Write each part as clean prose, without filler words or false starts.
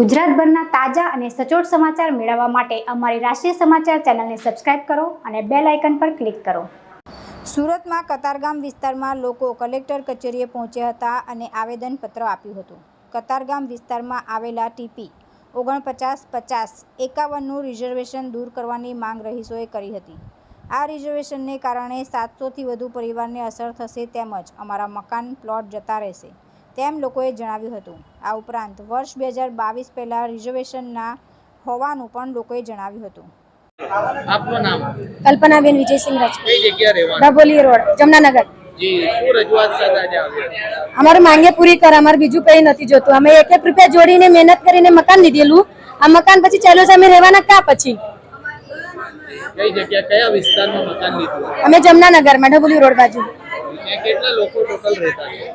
ગુજરાતભરના તાજા અને સચોટ સમાચાર મેળવવા માટે અમારી રાષ્ટ્રીય સમાચાર ચેનલને સબસ્ક્રાઇબ કરો અને બેલ આઇકન પર ક્લિક કરો। સુરતમાં કતારગામ વિસ્તારમાં લોકો કલેક્ટર કચેરીએ પહોંચ્યા હતા અને આવેદનપત્ર આપ્યું હતું। કતારગામ વિસ્તારમાં આવેલા ટીપી 495051નું રિઝર્વેશન દૂર કરવાની માંગ રહીશોએ કરી હતી। આ રિઝર્વેશનને કારણે 700થી વધુ પરિવારને અસર થશે તેમજ અમારા મકાન પ્લોટ જતા રહેશે તેમ લોકોએ જણાવ્યું હતું। આ ઉપરાંત વર્ષ 2022 પહેલા રિઝર્વેશનના હોવાનું પણ લોકોએ જણાવ્યું હતું। આપનું નામ? કલ્પનાબેન વિજયસિંહ રાજપૂત। કઈ જગ્યા રહેવાનું? ડભોલી રોડ, જમનાનગર। જી, શું રજૂઆત સાથે આજે આવ્યા? અમારી માંગે પૂરી કર, અમારે બીજું કંઈ નથી જોતું। અમે 1-1 રૂપિયા જોડીને મહેનત કરીને મકાન લીધેલું, આ મકાન પછી ચાલો છે, અમે રહેવાના ક્યાં પછી? કઈ જગ્યા, કયા વિસ્તારમાં મકાન લીધું? અમે જમનાનગરમાં, ડભોલી રોડ બાજુ। ત્યાં કેટલા લોકો ટોટલ રહેતા છે?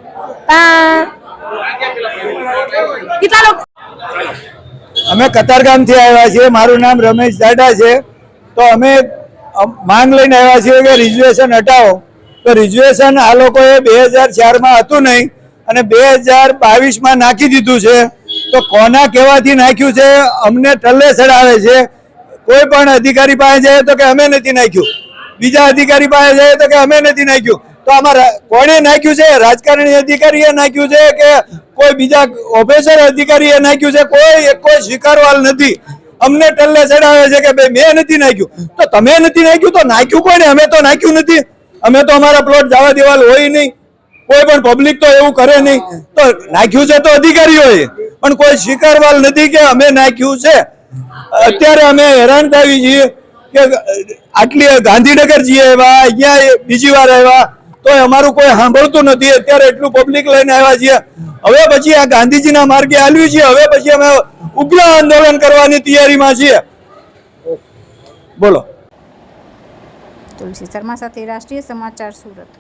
કેટલા લોકો? અમે કતારગામથી આવ્યા છીએ। મારું નામ રમેશ જાડા છે। તો અમે માંગ લઈને આવ્યા છીએ કે રિઝર્વેશન હટાવો। તો રિઝર્વેશન આ લોકોએ 2004માં હતું નહીં અને 2022માં નાખી દીધું છે। તો કોના કહેવાથી નાખ્યું છે અમને ટલ્લે ચડાવે છે। કોઈ પણ અધિકારી પાસે જાય તો કે અમે નથી નાખ્યું, બીજા અધિકારી પાસે જાય તો કે અમે નથી નાખ્યું। તો આમાં કોણે નાખ્યું છે? રાજકારણી અધિકારીએ નાખ્યું છે કે કોઈ બીજા ઓફિસર અધિકારીએ નાખ્યું છે? કોઈ સ્વીકારવાલ નથી। અમને ટલ્લે ચડાવે છે કે ભાઈ મેં નથી નાખ્યું। તો તમે નથી નાખ્યું તો નાખ્યું કોને? અમે તો નાખ્યું નથી। અમે તો અમારા પ્લોટ જવા દેવાલ હોય નહીં, કોઈ પણ પબ્લિક તો એવું કરે નહીં। તો નાખ્યું છે તો અધિકારીઓએ, પણ કોઈ સ્વીકારવાલ નથી કે અમે નાખ્યું છે। અત્યારે અમે હેરાન થાવી છીએ કે આટલી ગાંધીનગર જઈએ આવ્યા, અહીંયા બીજી વાર આવ્યા તો અમારું કોઈ સાંભળતું નથી। અત્યારે એટલું પબ્લિક લઈને આવ્યા છીએ। હવે પછી આ ગાંધીજીના માર્ગે હાલવી છીએ। હવે પછી અમે ઉગ્ર આંદોલન કરવાની તૈયારીમાં છીએ। બોલો। તુલસી શર્મા સાથે રાષ્ટ્રીય સમાચાર, સુરત।